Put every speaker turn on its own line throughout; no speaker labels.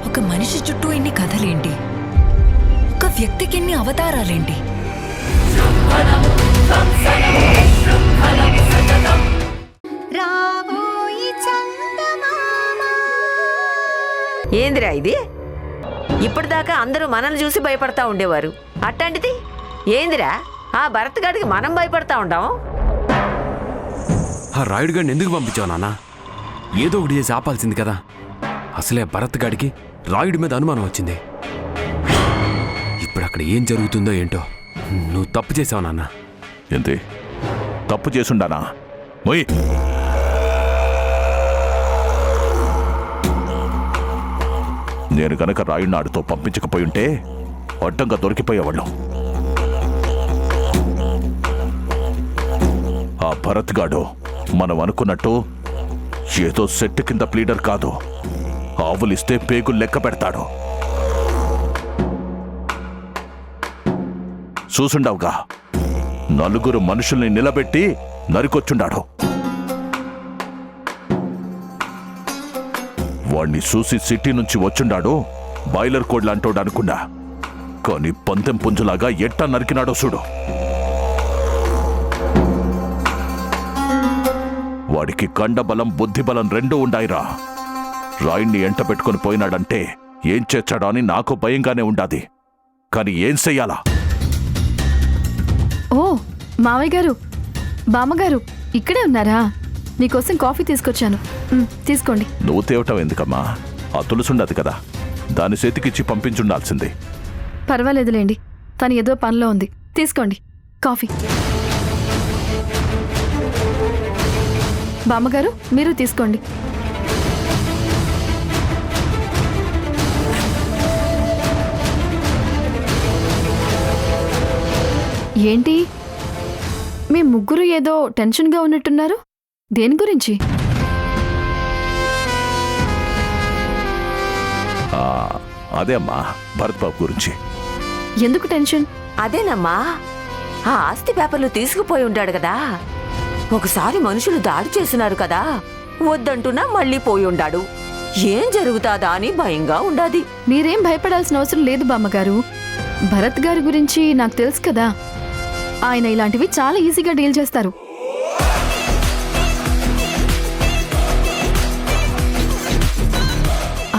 ఒక మనిషి చుట్టూ ఎన్ని కథలేంటి, ఒక వ్యక్తికి ఎన్ని అవతారాలేంటి.
ఏందిరా ఇది? ఇప్పటిదాకా అందరూ మనల్ని చూసి భయపడతా ఉండేవారు, అట్లాంటిది ఏందిరా ఆ భరత్ గాడికి మనం భయపడతా ఉంటాం?
ఆ రాయుడు గారిని ఎందుకు పంపించావు నాన్న? ఏదో ఒకటి చేసి ఆపాల్సింది కదా. అసలే భరత్ గాడికి రాయుడి మీద అనుమానం వచ్చింది. ఇప్పుడు అక్కడ ఏం జరుగుతుందో ఏంటో. నువ్వు తప్పు చేసావు నాన్న.
ఏంటి తప్పు చేసుండానా? మొయ్ నేను కనుక రాయుడిని ఆడితో పంపించకపోయి ఉంటే అడ్డంగా దొరికిపోయేవాళ్ళం. ఆ భరత్ గాడు మనం అనుకున్నట్టు ఏదో సెట్ కింద ప్లీడర్ కాదు. ఆవులిస్తే పేగులు లెక్క పెడతాడు. చూసుండవుగా, నలుగురు మనుషుల్ని నిలబెట్టి నరికొచ్చుండాడు. వాణ్ణి చూసి సిటీ నుంచి వచ్చుండాడు బాయిలర్ కోడ్లాంటోడు అనుకున్నా. కానీ పందెం పుంజులాగా ఎట్టా నరికినాడో చూడు. వాడికి కండబలం బుద్ధిబలం రెండూ ఉండాయిరా. రాయుణ్ణి ఎంట పెట్టుకుని పోయినాడంటే ఏం చేచ్చాడో అని నాకు భయంగానే ఉండాది. కానీ ఏం చెయ్యాలా?
ఓ మావయ్య గారు, బామ్మగారు ఇక్కడే ఉన్నారా? మీకోసం కాఫీ తీసుకొచ్చాను, తీసుకోండి.
నువ్వు తేవటం ఎందుకమ్మా? ఆ తులుసుండదు కదా, దాని చేతికిచ్చి పంపించుండాల్సింది.
పర్వాలేదులేండి, తను ఏదో పనిలో ఉంది. తీసుకోండి కాఫీ. బామ్మగారు మీరు తీసుకోండి. ఏంటి మీ ముగ్గురు ఏదో టెన్షన్గా ఉన్నట్టున్నారు? దేని గురించి?
అదే అమ్మా, భరత్ బాబు గురించి.
ఎందుకు టెన్షన్?
అదేనమ్మా, ఆ ఆస్తి పేపర్లు తీసుకుపోయి ఉంటాడు కదా. ఒకసారి మనుషులు దాడి చేసినారు కదా, వద్దంటున్నా మళ్ళీ పోయి ఉండాడు. ఏం జరుగుతాదా అని భయంగా ఉండాది.
మీరేం భయపడాల్సిన అవసరం లేదు బామ్మగారు. భరత్ గారి గురించి నాకు తెలుసు కదా. ఆయన ఇలాంటివి చాలా ఈజీగా డీల్ చేస్తారు.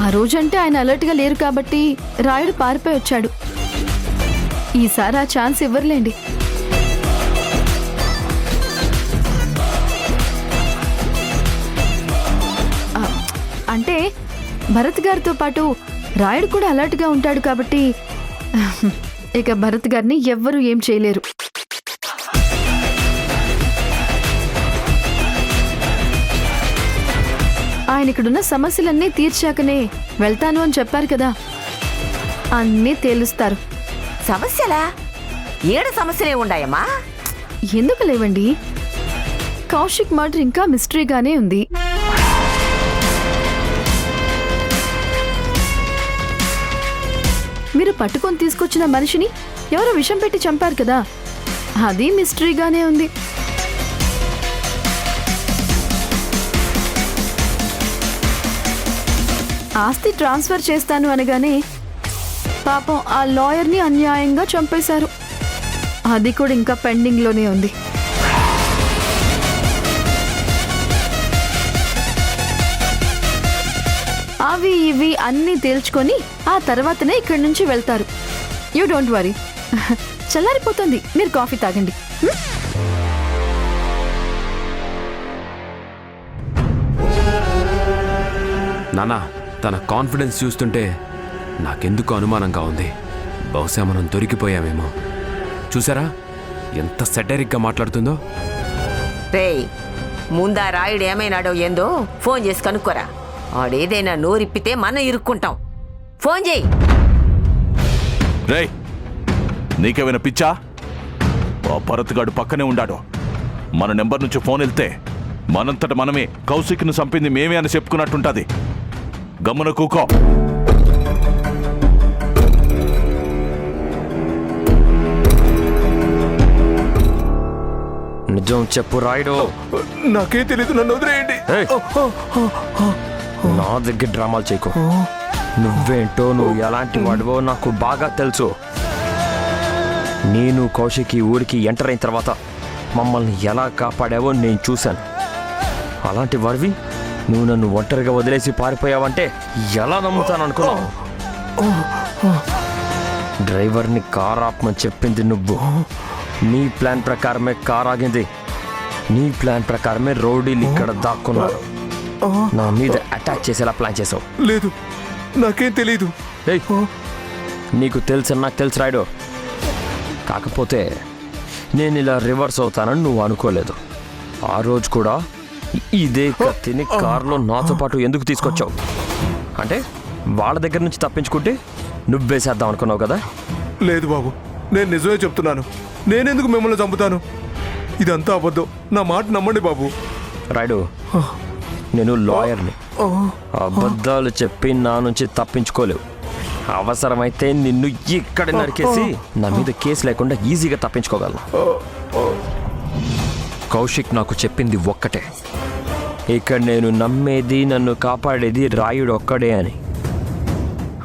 ఆ రోజంటే ఆయన అలర్ట్గా లేరు కాబట్టి రాయుడు పారిపోయి వచ్చాడు. ఈసారి ఆ ఛాన్స్ ఇవ్వరులేండి. అంటే భరత్ గారితో పాటు రాయుడు కూడా అలర్ట్గా ఉంటాడు కాబట్టి ఇక భరత్ గారిని ఎవ్వరూ ఏం చేయలేరు. ఆయన ఇక్కడున్న సమస్యలన్నీ తీర్చాకనే వెళ్తాను అని చెప్పారు కదా, అన్నీ తేలుస్తారు.
సమస్యలా? ఏడు సమస్యలే ఉన్నాయమ్మా.
ఎందుకు లేవండి, కౌశిక్ మర్డర్ ఇంకా మిస్టరీగానే ఉంది. మీరు పట్టుకొని తీసుకొచ్చిన మనిషిని ఎవరో విషం పెట్టి చంపారు కదా, అది మిస్టరీగానే ఉంది. ఆస్తి ట్రాన్స్ఫర్ చేస్తాను అనగానే పాపం ఆ లాయర్ని అన్యాయంగా చంపేశారు. అది కూడా ఇంకా పెండింగ్లోనే ఉంది. అవి ఇవి అన్నీ తేల్చుకొని ఆ తర్వాతనే ఇక్కడి నుంచి వెళ్తారు. యూ డోంట్ వరీ, చల్లారిపోతుంది. మీరు కాఫీ తాగండి.
నాన్న, తన కాన్ఫిడెన్స్ చూస్తుంటే నాకెందుకు అనుమానంగా ఉంది. బహుశా మనం దొరికిపోయామేమో. చూసారా ఎంత సెటరిక్గా మాట్లాడుతుందో?
రేయ్, ముందా రాయుడు ఏమైనాడో ఏందో ఫోన్ చేసి కనుక్కోరా. ఆడేదైనా నోరిప్పితే మనం ఇరుక్కుంటాం. ఫోన్ చేయి.
రేయ్, నీకేమైనా పిచ్చా? ఆ భరత్ గాడు పక్కనే ఉండాడు. మన నెంబర్ నుంచి ఫోన్ వెళ్తే మనంతట మనమే కౌశిక్ను చంపింది మేమే అని చెప్పుకున్నట్టుంటది. గమ్మున కూకో.
నిజం చెప్పు రాయుడు.
నాకే తెలీదు, నన్ను వదిలేయండి.
నా దగ్గర డ్రామాలు చేయకు. నువ్వేంటో నువ్వు ఎలాంటి వాడివో నాకు బాగా తెలుసు. నేను కౌశిక్ ఈ ఊరికి ఎంటర్ అయిన తర్వాత మమ్మల్ని ఎలా కాపాడావో నేను చూశాను. అలాంటి వాడివి నువ్వు నన్ను ఒంటరిగా వదిలేసి పారిపోయావంటే ఎలా నమ్ముతాను అనుకున్నావు? డ్రైవర్ని కార్ ఆపమని చెప్పింది నువ్వు. నీ ప్లాన్ ప్రకారమే కార్ ఆగింది. నీ ప్లాన్ ప్రకారమే రౌడీలు ఇక్కడ దాక్కున్నారు. నా మీద అటాక్ చేసేలా ప్లాన్ చేసావు.
లేదు, నాకేం తెలీదు.
ఏయ్, నీకు తెలుసు, నాకు తెలుసు రాయుడు. కాకపోతే నేను ఇలా రివర్స్ అవుతానని నువ్వు అనుకోలేదు. ఆ రోజు కూడా ఇదే కత్తిని కారులో నాతో పాటు ఎందుకు తీసుకొచ్చావు? అంటే వాళ్ళ దగ్గర నుంచి తప్పించుకుంటే నువ్వేసేద్దాం అనుకున్నావు కదా?
లేదు బాబు, నేను నిజమే చెప్తున్నాను. నేనెందుకు మిమ్మల్ని చంపుతాను? ఇదంతా అబద్ధం. నా మాట నమ్మండి బాబు.
రాయుడు, నేను లాయర్ని. అబద్ధాలు చెప్పి నా నుంచి తప్పించుకోలేవు. అవసరమైతే నిన్ను ఇక్కడ నరికేసి నా మీద కేసు లేకుండా ఈజీగా తప్పించుకోగలను. కౌశిక్ నాకు చెప్పింది ఒక్కటే, ఇక్కడ నేను నమ్మేది, నన్ను కాపాడేది రాయుడు ఒక్కడే అని.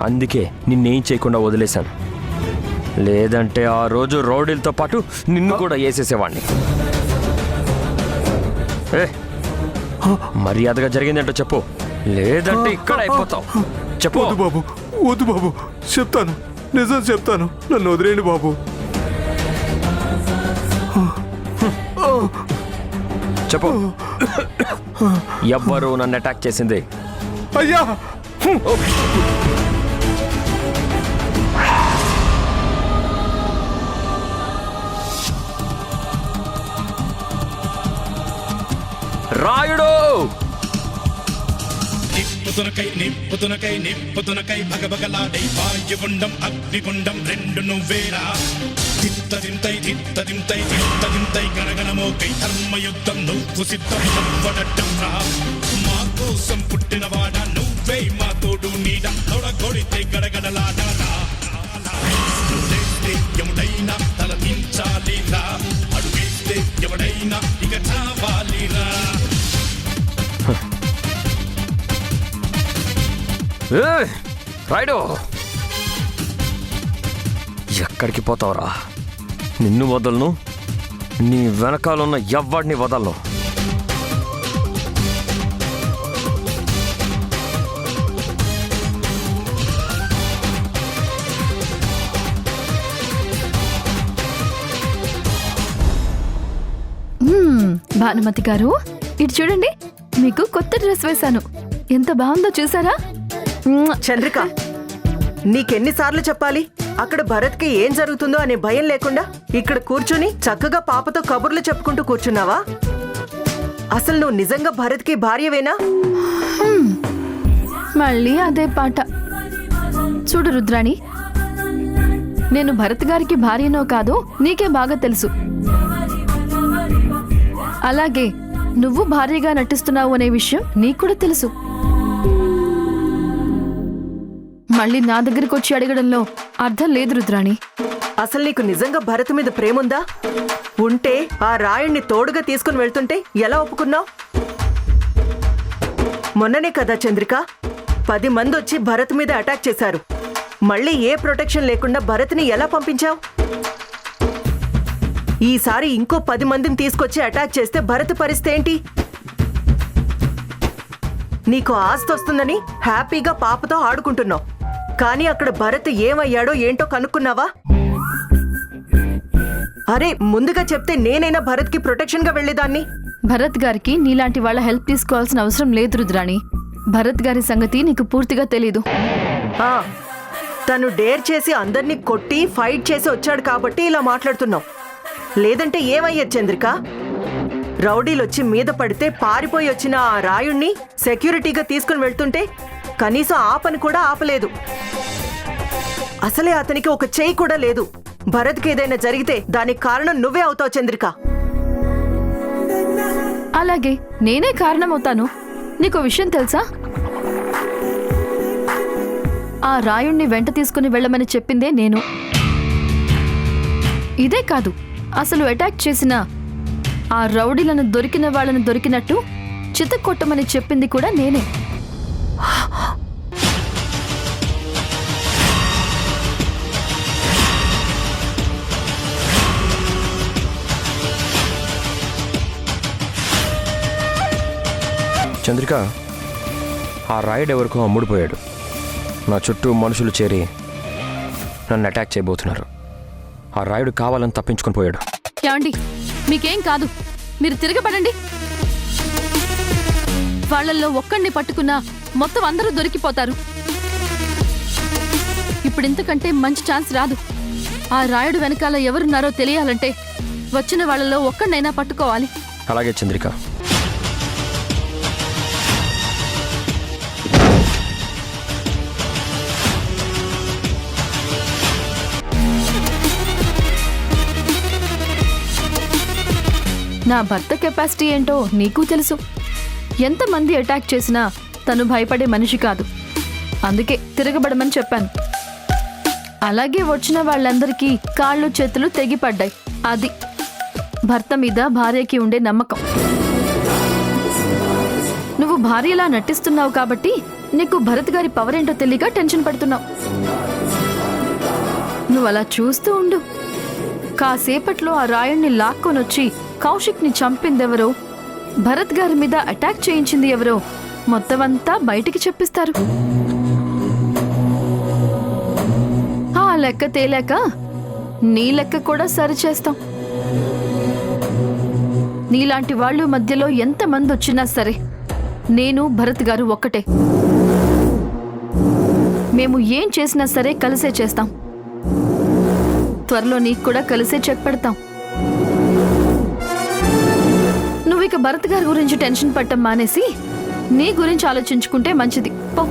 అందుకే నిన్నేం చేయకుండా వదిలేశాను. లేదంటే ఆ రోజు రౌడీలతో పాటు నిన్ను కూడా వేసేసేవాడిని. మర్యాదగా జరిగిందంటో చెప్పు, లేదంటే ఇక్కడ అయిపోతావు. చెప్పు.
వద్దు బాబు, వద్దు బాబు, చెప్తాను, నిజం చెప్తాను. నన్ను వదిలేండి బాబు.
చెప్పు, ఎవ్వరు నన్ను అటాక్ చేసింది?
అయ్యా,
రాయుడు!
నిప్పుతునకై భగభగలాడై వాయుగుండం అగ్నిగుండం రెండు నువ్వేరా. తిత్తదింతై గణగణమోకై ధర్మయుద్ధం నువ్వు సిద్ధం నవ్వడటం రా. మా కోసం పుట్టినవాడా నువ్వే మా తోడు నీడ. తొడగొడితే గడగడలాడారా. ఎవడైనా తల దించాలిరా. అడుగేస్తే ఎవడైనా ఇక చావాలిరా.
రాయుడు, ఎక్కడికి పోతావురా? నిన్ను వదలను, నీ వెనకాలన్న ఎవ్వడిని వదలను.
భానుమతి గారు, ఇటు చూడండి, మీకు కొత్త డ్రెస్ వేశాను. ఎంత బాగుందో చూసారా?
చంద్రిక, నీకెన్నిసార్లు చెప్పాలి? అక్కడ భరత్కి ఏం జరుగుతుందో అనే భయం లేకుండా ఇక్కడ కూర్చుని చక్కగా పాపతో కబుర్లు చెప్పుకుంటూ కూర్చున్నావా? అసలు నువ్వు నిజంగా భరత్కి భార్యవేనా?
మళ్ళీ అదే పాట. చూడు రుద్రాణి, నేను భరత్ గారికి భార్యనో కాదో నీకే బాగా తెలుసు. అలాగే నువ్వు భార్యగా నటిస్తున్నావు అనే విషయం నీకు కూడా తెలుసు. మళ్ళీ నా దగ్గరికి వచ్చి అడగడంలో అర్థం లేదు రుద్రాణి.
అసలు నీకు నిజంగా భరత్ మీద ప్రేముందా? ఉంటే ఆ రాయుణ్ణి తోడుగా తీసుకుని వెళ్తుంటే ఎలా ఒప్పుకున్నావు? మొన్ననే కదా చంద్రిక, 10 మంది వచ్చి భరత్ మీద అటాక్ చేశారు. మళ్ళీ ఏ ప్రొటెక్షన్ లేకుండా భరత్ని ఎలా పంపించావు? ఈసారి ఇంకో 10 మందిని తీసుకొచ్చి అటాక్ చేస్తే భరత్ పరిస్థితి ఏంటి? నీకు ఆస్తి వస్తుందని హ్యాపీగా పాపతో ఆడుకుంటున్నావు. కానీ అక్కడ భరత్ ఏమయ్యాడో ఏంటో కనుక్కున్నావా? అరే, ముందుగా చెప్తే నేనైనా భరత్కి ప్రొటెక్షన్గా వెళ్లేదాన్ని.
భరత్ గారికి నీలాంటి వాళ్ళ హెల్ప్ తీసుకోవాల్సిన అవసరం లేదు రుద్రాణి. భరత్ గారి సంగతి నీకు పూర్తిగా తెలీదు.
తను డేర్ చేసి అందరినీ కొట్టి ఫైట్ చేసి వచ్చాడు కాబట్టి ఇలా మాట్లాడుతున్నావు. లేదంటే ఏమయ్యేది చంద్రిక? రౌడీలొచ్చి మీద పడితే పారిపోయి వచ్చిన ఆ రాయుణ్ణి సెక్యూరిటీగా తీసుకుని వెళ్తుంటే కనీసం ఆ పని కూడా ఆపలేదు. అసలే అతనికి ఒక చెయ్యి కూడా లేదు. భరత్కి ఏదైనా జరిగితే దానికి కారణం నువ్వే అవుతావు చంద్రిక.
అలాగే నేనే కారణమవుతాను. నీకో విషయం తెలుసా? ఆ రాయుణ్ణి వెంట తీసుకుని వెళ్ళమని చెప్పిందే నేను. ఇదే కాదు, అసలు అటాక్ చేసిన ఆ రౌడీలను దొరికిన వాళ్ళను దొరికినట్టు చితక్కొట్టమని చెప్పింది కూడా నేనే.
చంద్రిక, ఆ రాయుడు ఎవరికో అమ్ముడిపోయాడు. నా చుట్టూ మనుషులు చేరి నన్ను అటాక్ చేయబోతున్నారు. ఆ రాయుడు కావాలని తప్పించుకొని పోయాడు.
ఏమండి, మీకేం కాదు, మీరు తిరగబడండి. వాళ్ళల్లో ఒక్కడిని పట్టుకున్నా మొత్తం అందరూ దొరికిపోతారు. ఇప్పుడు ఇంతకంటే మంచి ఛాన్స్ రాదు. ఆ రాయుడు వెనకాల ఎవరున్నారో తెలియాలంటే వచ్చిన వాళ్ళలో ఒక్కడినైనా పట్టుకోవాలి.
అలాగే చంద్రిక.
నా భర్త కెపాసిటీ ఏంటో నీకు తెలుసు. ఎంతమంది అటాక్ చేసినా తను భయపడే మనిషి కాదు. అందుకే తిరగబడమని చెప్పాను. అలాగే వచ్చిన వాళ్ళందరికీ కాళ్ళు చేతులు తెగిపడ్డాయి. అది భర్త మీద భార్యకి ఉండే నమ్మకం. నువ్వు భార్యలా నటిస్తున్నావు కాబట్టి నీకు భరత్ గారి పవర్ ఏంటో తెలియక టెన్షన్ పడుతున్నావు. నువ్వు అలా చూస్తూ ఉండు. కాసేపట్లో ఆ రాయుణ్ణి లాక్కొనొచ్చి కౌశిక్ని చంపిందెవరో, భరత్ గారి మీద అటాక్ చేయించింది ఎవరో మొత్తమంతా బయటికి చెప్పిస్తారు. ఆ లెక్క తేలాక నీ లెక్క కూడా సరిచేస్తాం. నీలాంటి వాళ్ళు మధ్యలో ఎంతమంది వచ్చినా సరే నేను భరత్ గారు ఒక్కటే. మేము ఏం చేసినా సరే కలిసే చేస్తాం. త్వరలో నీకు కూడా కలిసే చెక్ పెడతాం. నువ్వు ఇక భరత్ గారి గురించి టెన్షన్ పట్టం మానేసి నీ గురించి ఆలోచించుకుంటే మంచిది. పో.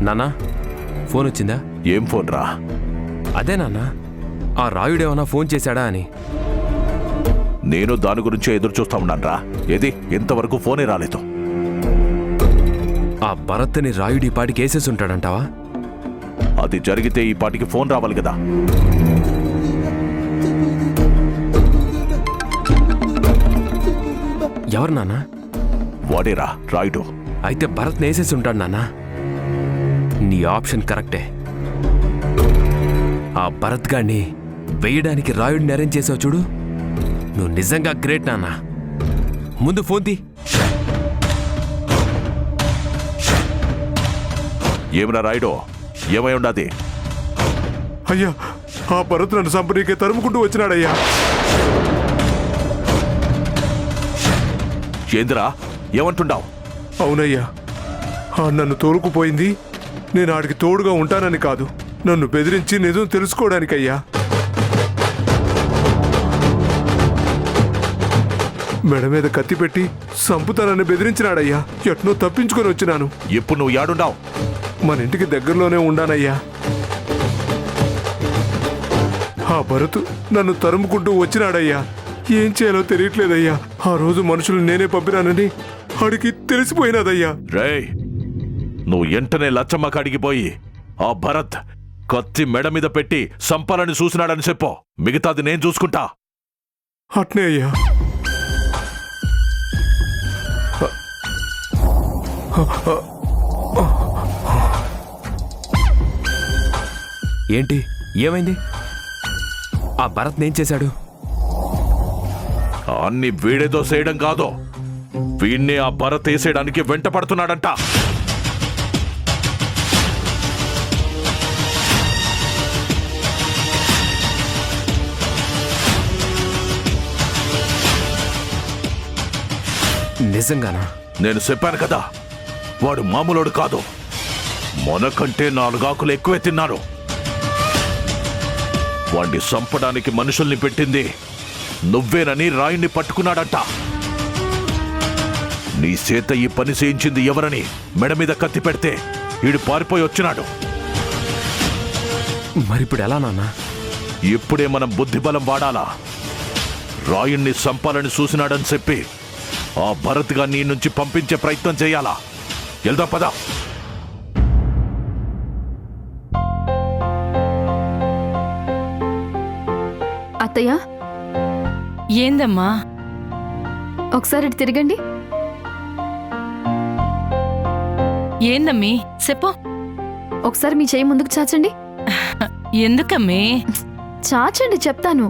నాన్నా, ఫోన్ వచ్చిందా?
ఏం ఫోన్ రా?
అదే నాన్న, ఆ రాయుడేమన్నా ఫోన్ చేశాడా అని.
నేను దాని గురించే ఎదురు చూస్తా ఉన్నాను రా. ఏది ఇంతవరకు ఫోనే రాలేదు.
ఆ భరత్ని రాయుడి పాటికి వేసేసి ఉంటాడంటావా?
అది జరిగితే ఈ పాటికి ఫోన్ రావాలి కదా.
ఎవరు నాన్న?
వాడేరా రాయుడు.
అయితే భరత్ని వేసేసి ఉంటాడు నాన్న. నీ ఆప్షన్ కరెక్టే. ఆ భరత్ గాడిని వేయడానికి రాయుడిని అరేంజ్ చేసావు చూడు. నువ్వు నిజంగా గ్రేట్ నాన్న. ముందు ఫోన్ తీ.
ఏమరా రాయుడు, ఏమై ఉండాది?
అయ్యా, ఆ భరత్ నన్ను సంపనీకే తరుముకుంటూ వచ్చినాడయ్యా.
ఏందిరా, ఏమంటుండావు?
అవునయ్యా, ఆ నన్ను తోలుకుపోయింది నేను ఆడికి తోడుగా ఉంటానని కాదు, నన్ను బెదిరించి నిజం తెలుసుకోవడానికయ్యా. మెడ మీద కత్తి పెట్టి సంపుతానని బెదిరించినాడయ్యా. ఎట్నో తప్పించుకొని వచ్చినాను.
ఇప్పుడు నువ్వు యాడుండావు?
మన ఇంటికి దగ్గరలోనే ఉండానయ్యా. ఆ భరత్ నన్ను తరుముకుంటూ వచ్చినాడయ్యా. ఏం చేయాలో తెలియట్లేదయ్యా. ఆ రోజు మనుషులు నేనే పంపినానని ఆడికి తెలిసిపోయినదయ్యా.
రేయ్, నువ్వు వెంటనే లచ్చమ్మ కాడికి పోయి ఆ భరత్ కత్తి మెడ మీద పెట్టి సంపాలని చూసినాడని చెప్పు. మిగతాది నేను చూసుకుంటా.
అట్నే అయ్యా.
ఏంటి, ఏమైంది? ఆ భరత్ ఏం చేశాడు?
అన్ని వీడేదో చేయడం కాదు, వీణ్ణి ఆ భరత్ వేసేయడానికి వెంట పడుతున్నాడంట.
నిజంగానా?
నేను చెప్పాను కదా, వాడు మామూలుడు కాదు. మనకంటే 4 ఆకులు ఎక్కువే తిన్నాడు. వాణ్ణి చంపడానికి మనుషుల్ని పెట్టింది నువ్వేనని రాయుణ్ణి పట్టుకున్నాడంట. నీ చేత ఈ పని చేయించింది ఎవరని మెడ మీద కత్తి పెడితే ఈడు పారిపోయి వచ్చినాడు.
మరిప్పుడు ఎలా నాన్న?
ఇప్పుడే మనం బుద్ధిబలం వాడాలా. రాయుణ్ణి చంపాలని చూసినాడని చెప్పి ఆ భరత్ గా నీ నుంచి పంపించే ప్రయత్నం చేయాలా. వెళ్దాం పద.
అత్తయ్య,
ఏందమ్మా?
ఒకసారి ఇటు తిరగండి.
ఏందమ్మీ,
చెప్పు.
ఒకసారి మీ చేయి ముందుకు చాచండి.
ఎందుకమ్మే?
చాచండి చెప్తాను.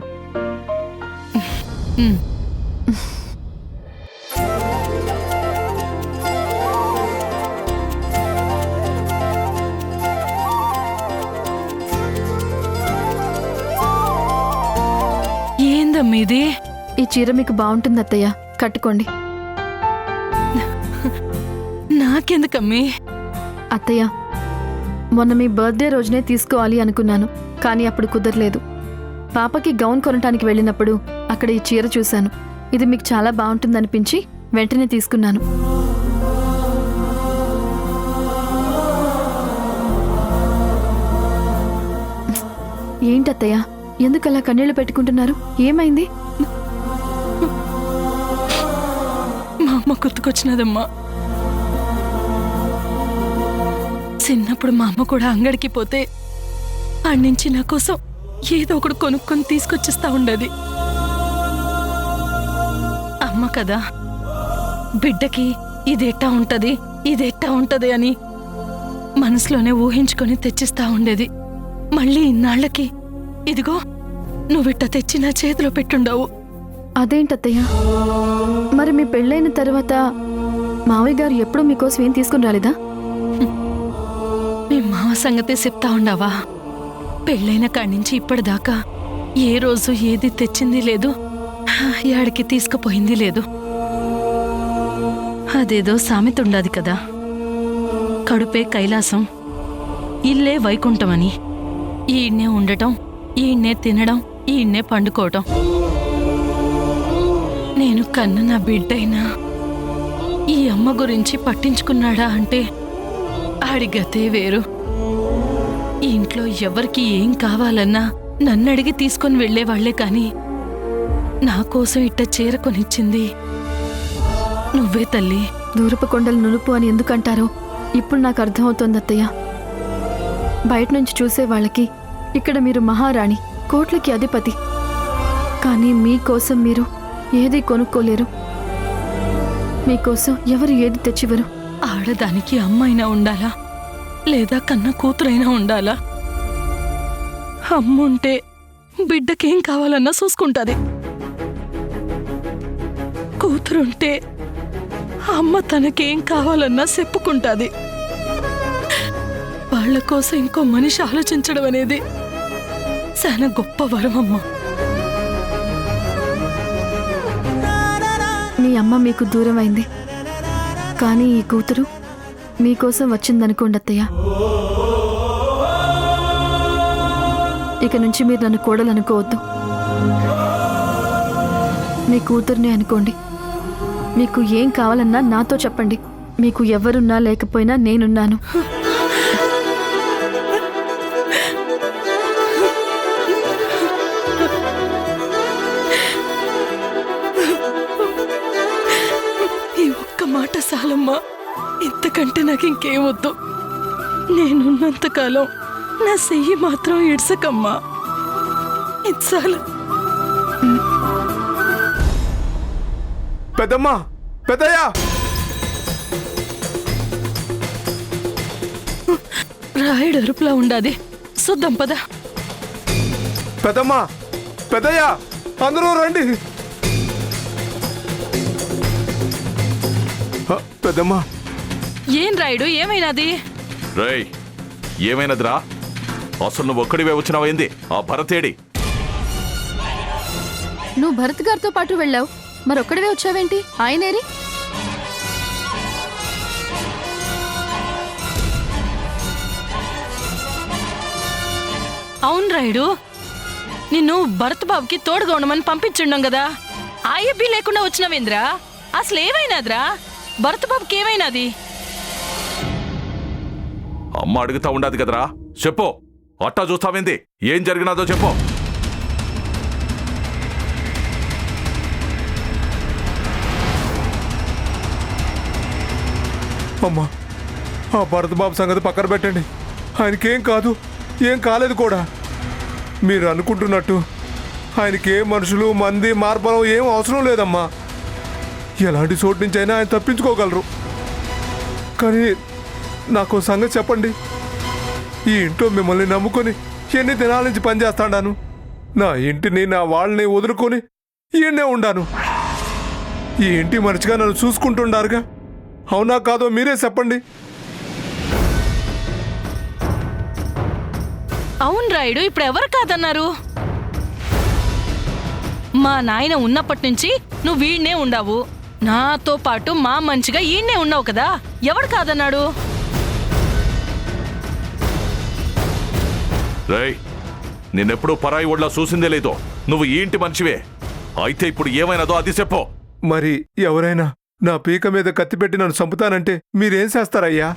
ఏందమ్మేది?
ఈ చీర మీకు బాగుంటుంది అత్తయ్య, కట్టుకోండి.
నాకెందుకమ్మే?
అత్తయ్య, మొన్న మీ బర్త్డే రోజునే తీసుకోవాలి అనుకున్నాను, కానీ అప్పుడు కుదరలేదు. పాపకి గౌన్ కొనటానికి వెళ్ళినప్పుడు అక్కడ ఈ చీర చూశాను. ఇది మీకు చాలా బాగుంటుందనిపించి వెంటనే తీసుకున్నాను. ఏంటత్తయ్య, ఎందుకలా కన్నీళ్లు పెట్టుకుంటున్నారు? ఏమైంది?
మా అమ్మ గుర్తుకొచ్చినదమ్మా. చిన్నప్పుడు మా అమ్మ కూడా అంగడికి పోతే ఆడ్నుంచి నా కోసం ఏదో ఒకటి కొనుక్కొని తీసుకొచ్చిస్తా ఉండేది. అమ్మ కదా, బిడ్డకి ఇదెట్టా ఉంటది ఇదెట్టా ఉంటది అని మనసులోనే ఊహించుకొని తెచ్చిస్తా ఉండేది. మళ్ళీ ఇన్నాళ్లకి ఇదిగో నువ్విట్ట తెచ్చి నా చేతిలో పెట్టుండవు.
అదేంటత్తయ్య, మరి మీ పెళ్ళైన తర్వాత మావయ్య గారు ఎప్పుడూ మీకోసం ఏం తీసుకుని రాలేదా?
మీ మావ సంగతే చెప్తా ఉండవా? పెళ్ళైన కాడ్నుంచి ఇప్పటిదాకా ఏ రోజు ఏది తెచ్చింది లేదు, యాడికి తీసుకుపోయింది లేదు. అదేదో సామెత ఉండాది కదా, కడుపే కైలాసం, ఇల్లే వైకుంఠమని. ఈడ్నే ఉండటం, ఈడ్నే తినడం, ఈడ్నే పండుకోవటం. నేను కన్న నా బిడ్డైనా ఈ అమ్మ గురించి పట్టించుకున్నాడా అంటే ఆడి గతే వేరు. ఈ ఇంట్లో ఎవరికి ఏం కావాలన్నా నన్నడిగి తీసుకొని వెళ్లేవాళ్లే కాని నా కోసం ఇట్ట చీర కొనిచ్చింది నువ్వే తల్లి.
దూరపు కొండలు నునుపు అని ఎందుకంటారో ఇప్పుడు నాకు అర్థమవుతోంది అత్తయ్య. బయట నుంచి చూసే వాళ్ళకి ఇక్కడ మీరు మహారాణి, కోట్లకి అధిపతి. కానీ మీకోసం మీరు ఏది కొనుక్కోలేరు. మీకోసం ఎవరు ఏది తెచ్చివరు.
ఆడదానికి అమ్మైనా ఉండాలా, లేదా కన్న కూతురైనా ఉండాలా? అమ్ముంటే బిడ్డకేం కావాలన్నా చూసుకుంటాది. కూతురుంటే అమ్మ తనకేం కావాలన్నా చెప్పుకుంటాది. వాళ్ల కోసం ఇంకో మనిషి ఆలోచించడం అనేది చాలా గొప్ప వరం అమ్మ.
మీ అమ్మ మీకు దూరం అయింది, కానీ ఈ కూతురు మీకోసం వచ్చిందనుకోండి అత్తయ్య. ఇక నుంచి మీరు నన్ను కోడలనుకోవద్దు, మీ కూతుర్నే అనుకోండి. మీకు ఏం కావాలన్నా నాతో చెప్పండి. మీకు ఎవరున్నా లేకపోయినా నేనున్నాను.
ఈ ఒక్క మాట చాలమ్మా, ఇంతకంటే నాకు ఇంకేం వద్దు. నేనున్నంతకాలం నా చెయ్యి మాత్రం ఇడ్సకమ్మా, ఇది చాలు.
పెద్దమ్మా, పెద్దయ్యా!
రాయుడు అరుపులా ఉండాది, చూద్దాం పద.
పెద్దమ్మా, పెద్దయ్యా! అందరూ రండి. పెద్దమ్మా!
ఏం రాయుడు, ఏమైనాది?
రేయ్, ఏమైనదిరా? అసలు నువ్వు ఒక్కడివే వచ్చినావైంది? ఆ భరతేడి?
నువ్వు భరత్ గారితో పాటు వెళ్ళావు, మరొక్కడివే వచ్చావేంటి? ఆయనేరి?
అవును రాయుడు, నిన్ను భరత్ బాబుకి తోడుగా ఉండమని పంపించుండం కదా, ఆయబ్బి లేకుండా వచ్చినవేంద్రా? అసలు ఏమైనాదిరా? భరత్ బాబుకి ఏమైనాది?
అమ్మ అడుగుతా ఉండాది కదరా, చెప్పు. అట్టా చూస్తావేంది? ఏం జరిగినాదో చెప్పు.
అమ్మా, ఆ భరత్ బాబు సంగతి పక్కన పెట్టండి. ఆయనకేం కాదు, ఏం కాలేదు కూడా. మీరు అనుకుంటున్నట్టు ఆయనకి ఏ మనుషులు, మంది, మార్పలం ఏం అవసరం లేదమ్మా. ఎలాంటి చోటు నుంచి అయినా ఆయన తప్పించుకోగలరు. కానీ నాకు సంగతి చెప్పండి. ఈ ఇంట్లో మిమ్మల్ని నమ్ముకొని ఎన్ని దినాల నుంచి పనిచేస్తాడాను. నా ఇంటిని నా వాళ్ళని వదులుకొని ఈయన్నే ఉండాను. ఈ ఇంటి మనిషిగా నన్ను చూసుకుంటుండారుగా. అవునా కాదో మీరే చెప్పండి.
అవును రాయుడు, ఇప్పుడు ఎవరు కాదన్నారు? మా నాయన ఉన్నప్పటి నుంచి నువ్వు వీడినే ఉండావు, నాతో పాటు మా మంచిగా ఈయన్నే ఉన్నావు కదా, ఎవడు కాదన్నాడు?
రేయ్, నిన్నెప్పుడూ పరాయి ఒళ్ళ చూసిందే లేదో. నువ్వు ఈ ఇంటి మనిషివే. అయితే ఇప్పుడు ఏమైనదో అది చెప్పు.
మరి ఎవరైనా నా పీక మీద కత్తి పెట్టి నన్ను చంపుతానంటే మీరేం చేస్తారయ్యా?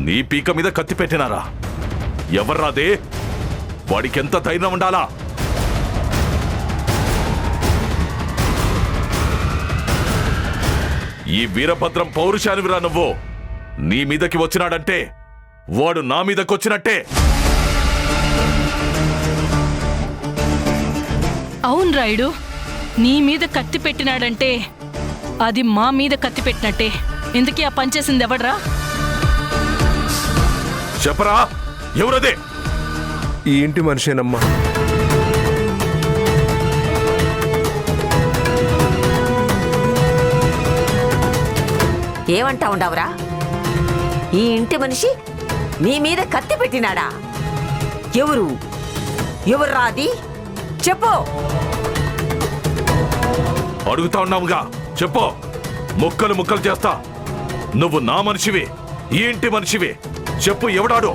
నీ పీక మీద కత్తి పెట్టినారా? ఎవర్రాదే? వాడికెంత ధైర్యం ఉండాలా? ఈ వీరభద్రం పౌరుషానివిరా నువ్వు. నీ మీదకి వచ్చినాడంటే వాడు నా మీదకొచ్చినట్టే.
అవును రాయుడు, నీ మీద కత్తి పెట్టినాడంటే అది మా మీద కత్తి పెట్టినట్టే. ఎందుకీ ఆ పనిచేసింది ఎవడ్రా?
చెప్పరా, ఎవరదే?
ఈ ఇంటి మనిషేనమ్మా.
ఏమంటా ఉండవురా? ఈ ఇంటి మనిషి నీ మీద కత్తి పెట్టినాడా? ఎవరు ఎవరు రాది చెప్పు.
అడుగుతా ఉన్నావుగా, చెప్పు. ముక్కలు ముక్కలు చేస్తా. నువ్వు నా మనిషివి, ఈ ఇంటి మనిషివి. చెప్పు, ఎవడాడు?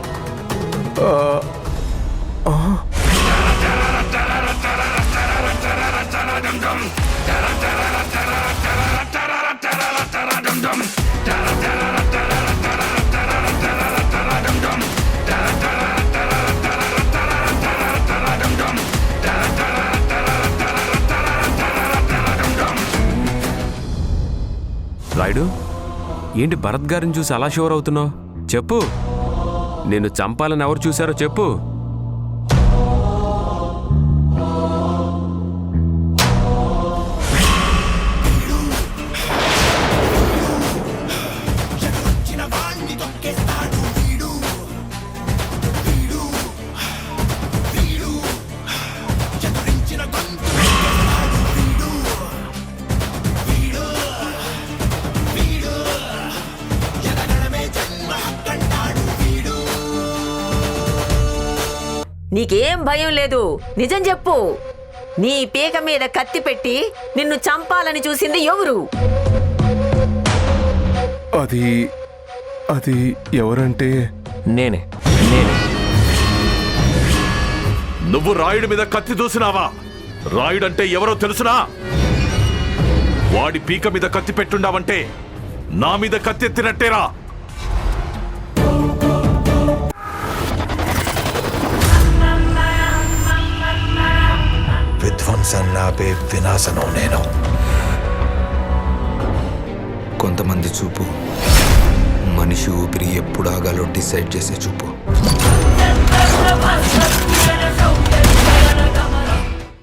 రాయుడు, ఏంటి భరత్ గారిని చూసి అలా షూర్ అవుతున్నావు? చెప్పు, నేను చంపాలని ఎవరు చూశారో చెప్పు.
నీకేం భయం లేదు, నిజం చెప్పు. నీ పీక మీద కత్తి పెట్టి నిన్ను చంపాలని చూసింది ఎవరు?
అది ఎవరంటే
నేనే.
నువ్వు రాయుడి మీద కత్తి దూసినావా? రాయుడంటే ఎవరో తెలుసునా? వాడి పీక మీద కత్తి పెట్టుండావంటే నా మీద కత్తి ఎత్తినట్టేరా.
విధ్వంసన్నాపే వినాశనం నేను. కొంతమంది చూపు మనిషి ఊపిరి ఎప్పుడు ఆగాలో డిసైడ్ చేసే చూపు.